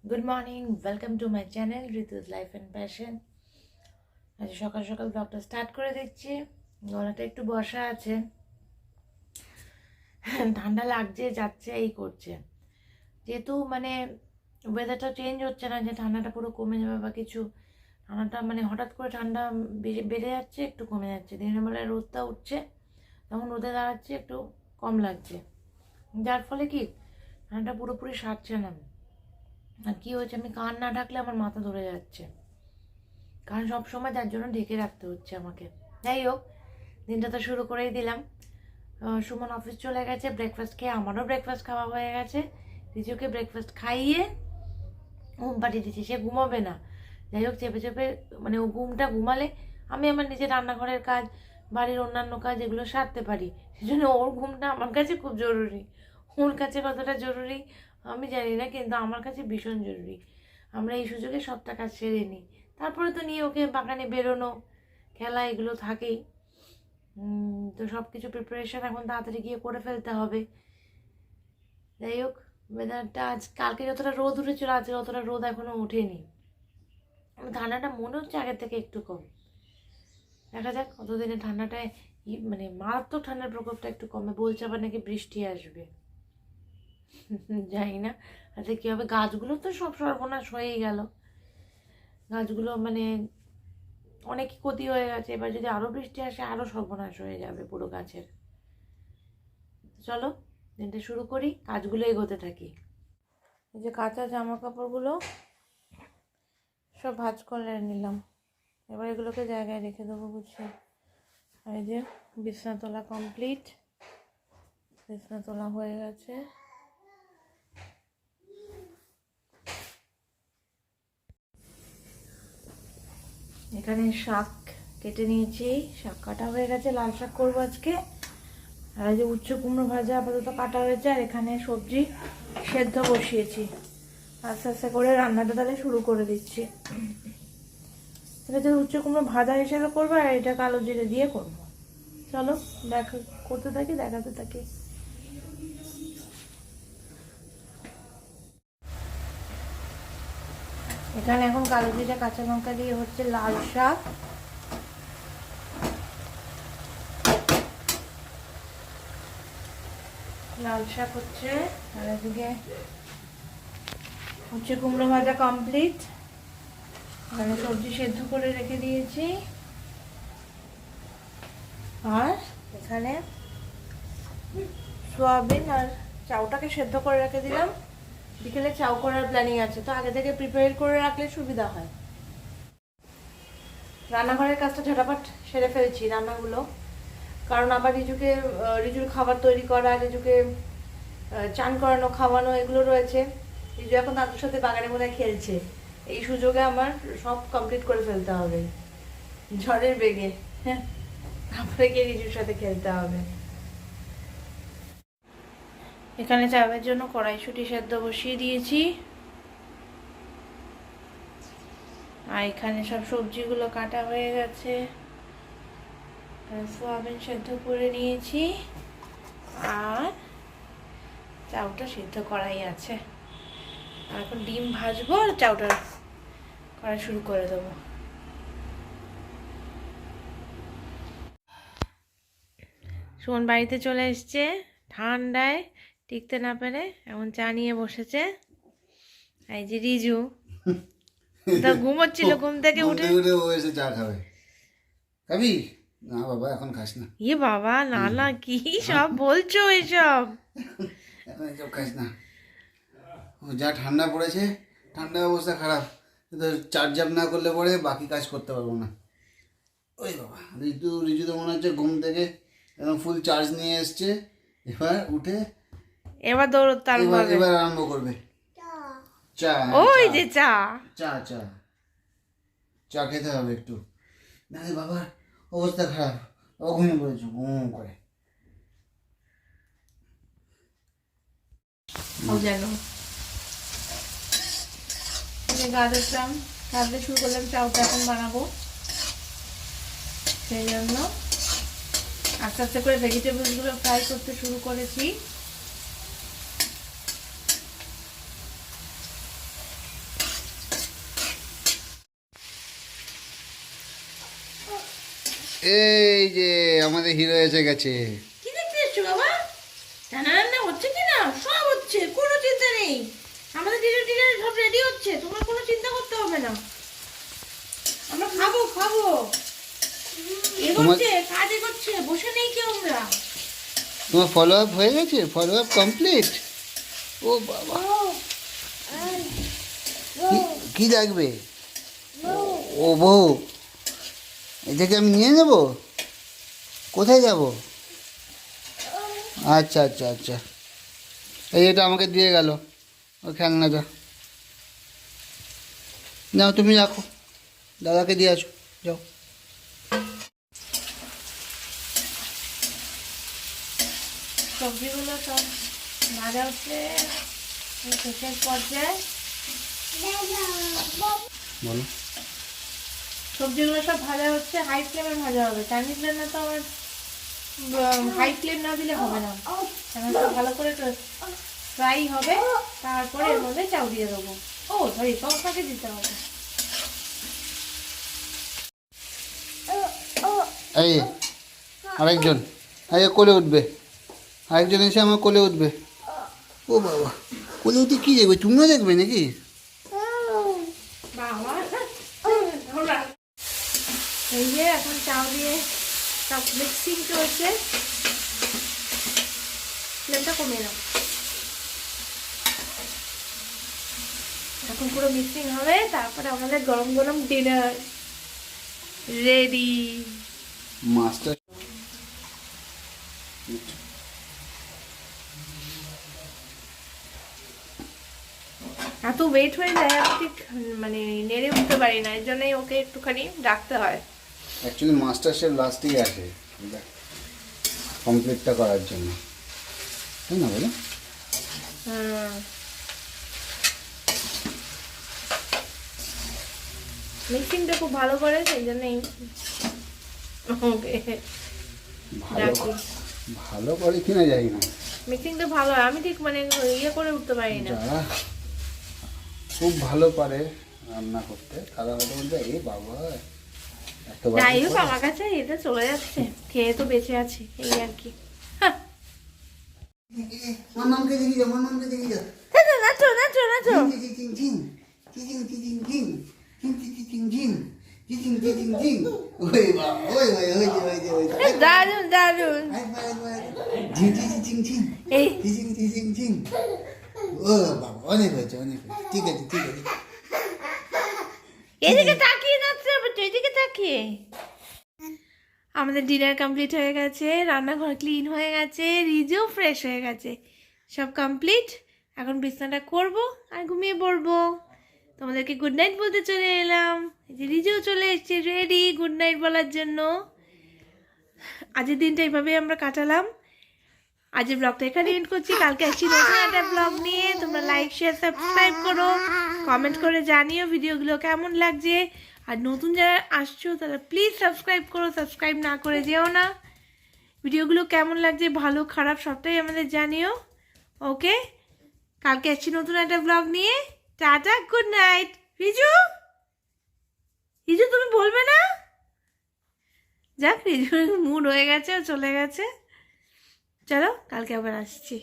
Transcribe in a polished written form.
Good morning, welcome to my channel Ritu's life and passion. আজ সকাল সকাল ব্লগটা স্টার্ট করে দিচ্ছি। গলাটা একটু বসা আছে, ঠান্ডা লাগছে যাচ্ছে এই করছে। যেহেতু মানে ওয়েদারটা চেঞ্জ হচ্ছে না যে ঠান্ডাটা পুরো কমে যাবে বা কিছু, ঠান্ডাটা মানে হঠাৎ করে ঠান্ডা বেড়ে যাচ্ছে, একটু কমে যাচ্ছে। দিনের বেলায় রোদটা উঠছে, তখন রোদে দাঁড়াচ্ছে, একটু কম লাগছে, যার ফলে কি ঠান্ডাটা পুরোপুরি সারছে না। আর কী হয়েছে, আমি কান না ঢাকলে আমার মাথা ধরে যাচ্ছে, কারণ সবসময় তার জন্য ঢেকে রাখতে হচ্ছে আমাকে। যাই হোক, দিনটা তো শুরু করেই দিলাম। সুমন অফিস চলে গেছে, ব্রেকফাস্ট খেয়ে আমারও ব্রেকফাস্ট খাওয়া হয়ে গেছে। রিজুকে ব্রেকফাস্ট খাইয়ে ঘুম পাঠিয়ে দিচ্ছি, সে ঘুমাবে না। যাই হোক, চেপে চেপে মানে ও ঘুমালে আমি আমার নিজের রান্নাঘরের কাজ, বাড়ির অন্যান্য কাজ এগুলো সারতে পারি। সেজন্য ওর ঘুমটা আমার কাছে খুব জরুরি। ওর কাছে কতটা জরুরি আমি জানি না, কিন্তু আমার কাছে ভীষণ জরুরি। আমরা এই সুযোগে সবটা কাজ সেরে নিই, তারপরে তো নিয়ে ওকে বাগানে বেরোনো, খেলা এগুলো থাকেই। তো সব কিছু প্রিপারেশান এখন তাড়াতাড়ি গিয়ে করে ফেলতে হবে। যাই হোক, ওয়েদারটা কালকে যতটা রোদ উঠেছিল আজকে অতটা রোদ এখনও ওঠেনি। ঠান্ডাটা মনে হচ্ছে আগের থেকে একটু কম। দেখা যাক কতদিনে ঠান্ডাটায় মানে মারাত্মক ঠান্ডার প্রকোপটা একটু কমে। বলছে আবার নাকি বৃষ্টি আসবে, জানি না আচ্ছা কী হবে। গাছগুলো তো সব সর্বনাশ হয়েই গেল, গাছগুলো মানে অনেকই ক্ষতি হয়ে গেছে। এবার যদি আরও বৃষ্টি আসে আরও সর্বনাশ হয়ে যাবে পুরো গাছের। চলো দিনটা শুরু করি, কাজগুলো এগোতে থাকি। এই যে কাঁচা জামা কাপড়গুলো সব ভাঁজ করে নিলাম, এবার এগুলোকে জায়গায় রেখে দেবো বুঝছি। আর এই যে বিছনা তোলা কমপ্লিট, বিছনা তোলা হয়ে গেছে। এখানে শাক কেটে নিয়েছি, শাক কাটা হয়ে গেছে, লাল শাক করবো আজকে। আর এই যে উচ্ছে কুমড়ো ভাজা আপাতত কাটা হয়েছে, আর এখানে সবজি সেদ্ধ বসিয়েছি। আস্তে আস্তে করে রান্নাটা তাহলে শুরু করে দিচ্ছি। এটা তো উচ্ছে কুমড়ো ভাজা হিসেবে করবো, আর এটা কালো জিরে দিয়ে করবো। চলো করতে থাকি, দেখাতে থাকি। এখানে এখন কালো জিরে কাঁচা লঙ্কা দিয়ে হচ্ছে লাল শাক। লাল শাক হচ্ছে, আর এদিকে উচ্ছে কুমড়ো ভাজা কমপ্লিট। এখানে সবজি সেদ্ধ করে রেখে দিয়েছি, আর এখানে সোয়াবিন আর চাউটাকে সেদ্ধ করে রেখে দিলাম। বিকেলে চাউ করার প্ল্যানিং আছে, তো আগে থেকে প্রিপেয়ার করে রাখলে সুবিধা হয়। রান্নাঘরের কাজটা ঝটাপট সেরে ফেলছি রান্নাগুলো, কারণ আবার রিজুর খাবার তৈরি করা, রিজুকে চান করানো, খাওয়ানো এগুলো রয়েছে। রিজু এখন দাদুর সাথে বাগানে মনে খেলছে, এই সুযোগে আমার সব কমপ্লিট করে ফেলতে হবে ঝড়ের বেগে। হ্যাঁ, তারপরে গিয়ে রিজুর সাথে খেলতে হবে। এখানে চাউয়ের জন্য কড়াইশুঁটি সেদ্ধ বসিয়ে দিয়েছি, আর এখানে সব সবজিগুলো কাটা হয়ে গেছে। সোয়াবিন সেদ্ধ করে নিয়েছি, আর চাউটা সিদ্ধ করাই আছে। এখন ডিম ভাজবো আর চাউটা করা শুরু করে দেবো। সুমন বাড়িতে চলে এসছে, ঠান্ডায় টিকতে না পেরে এমন চা নিয়ে বসেছে। এই যে রিজু তো ঘুমোচ্ছিল, ঘুম থেকে উঠে ও এসে চা খাবে। খাবি না বাবা, এখন খাস না। ইয়ে বাবা, না না, কি সব বলছো এসব? এখন এসব খাস না। যা ঠান্ডা পড়েছে, ঠান্ডা অবস্থা খারাপ। চার্জ আপ না করলে পরে বাকি কাজ করতে পারবো না। ওই বাবা, রিজু তো মনে হচ্ছে ঘুম থেকে একদম ফুল চার্জ নিয়ে এসছে। এবার উঠে এবার দৌড়তে আরম্ভ এবার হবে। এবার আরম্ভ করবে চা। ওই যে চা, চা চা চা খেতে হবে একটু, না বাবার অবস্থা খারাপ। ও ঘুমিয়ে পড়েছে ঘুম করে। যেন গা দেখলাম, কাঁদতে শুরু করলাম, চাউটা এখন বানাবো। সেই জন্য আস্তে আস্তে করে ভেজিটেবলসগুলো ফ্রাই করতে শুরু করেছি। এই যে আমাদের হিরো এসে গেছে। কি দেখতে এসছো বাবা? রান্না রান্না হচ্ছে কি না? সব হচ্ছে, কোনো চিন্তা নেই। আমাদের ডিনার ডিনার সব রেডি হচ্ছে, তোমার কোনো চিন্তা করতে হবে না। আমরা খাবো খাবো। এগোচ্ছে, কাজ এগোচ্ছে, বসে নেই কেউ আমরা। তোমার ফলো আপ হয়ে গেছে? Follow up complete? ও বাবা, কি লাগবে? ও বউ, এটাকে আমি নিয়ে নেব? কোথায় যাব? আচ্ছা আচ্ছা আচ্ছা, এই এটা আমাকে দিয়ে গেল ও খেলনাটা। নাও তুমি রাখো, দাদাকে দিয়ে আসো, যাও। সবজিগুলো সব ভাজা হচ্ছে, শেষের পর্যায়ে। বলো। সবজিগুলো সব ভাজা হচ্ছে, হাই ফ্লেমে ভাজা হবে। চাইনিজ রান্না তো আমার হাই ফ্লেম না দিলে হবে না। এখন সব ভালো করে ফ্রাই হবে, তারপরে এর মধ্যে চাউ দিয়ে দেবো। ও সরি, সবটাকে দিতে হবে। এই আরেকজন, এই কোলে উঠবে, আরেকজন এসে আমার কোলে উঠবে। ও বাবা, কোলে উঠে কী দেখবে? তুমিও দেখবে নাকি? বাবা, এই যে এখন চাউ দিয়ে সব মিক্সিং চলছে। ফ্লেমটা কমিয়ে নাও। এখন পুরো মিক্সিং হবে, তারপরে আমাদের গরম গরম ডিনার রেডি। মাছটা এত ওয়েট হয়ে যায়, আমি ঠিক মানে নেড়ে উঠতে পারি না, এর জন্যই ওকে একটুখানি ডাকতে হয়। অ্যাকচুয়ালি মাস্টার শেফ লাস্টেই আসে কমপ্লিটটা করার জন্য, তাই না বলো? মিক্সিংটা খুব ভালো করে, সেই জন্যই ওকে ডাকি। ভালো করে কিনা যাই না, মিক্সিংটা ভালো হয়, আমি ঠিক মানে ইয়ে করে উঠতে পারি না। যারা খুব ভালো পারে রান্না করতে তারা হয়তো বলবে এই বাবা এত যাই হোক, আমার কাছে এটা চলে যাচ্ছে, খেয়ে তো বেঁচে আছি, এই আর কি। মামাকে দেখি যাও, মামাকে দেখি যাও। নাচো নাচো নাচো। দারুন দারুন। এই ও বাবা, অনেক হয়েছে অনেক হয়েছে, ঠিক আছে ঠিক আছে। এদিকে তাকিয়ে নাচতে হবে তো, এদিকে তাকিয়ে। আমাদের ডিনার কমপ্লিট হয়ে গেছে, রান্নাঘর ক্লিন হয়ে গেছে, রিজও ফ্রেশ হয়ে গেছে, সব কমপ্লিট। এখন বিছানাটা করব আর ঘুমিয়ে পড়বো। তোমাদেরকে গুড নাইট বলতে চলে এলাম। এই যে রিজও চলে এসছে রেডি গুড নাইট বলার জন্য। আজকের দিনটা এইভাবেই আমরা কাটালাম। আজকের ব্লগটা এখানে এন্ড করছি। কালকে আসছি নতুন একটা ব্লগ নিয়ে। তোমরা লাইক শেয়ার সাবস্ক্রাইব করো, কমেন্ট করে জানিও ভিডিওগুলো কেমন লাগছে। আর নতুন যারা আসছো তারা প্লিজ সাবস্ক্রাইব করো, সাবস্ক্রাইব না করে যেও না। ভিডিওগুলো কেমন লাগছে, ভালো খারাপ সবটাই আমাদের জানিও। ওকে, কালকে আসছি নতুন একটা ব্লগ নিয়ে। Tata, good night. Riju, Riju তুমি বলবে না? যাক, রিজুর মুড হয়ে গেছে, চলে গেছে। চলো, কালকে আবার আসছি।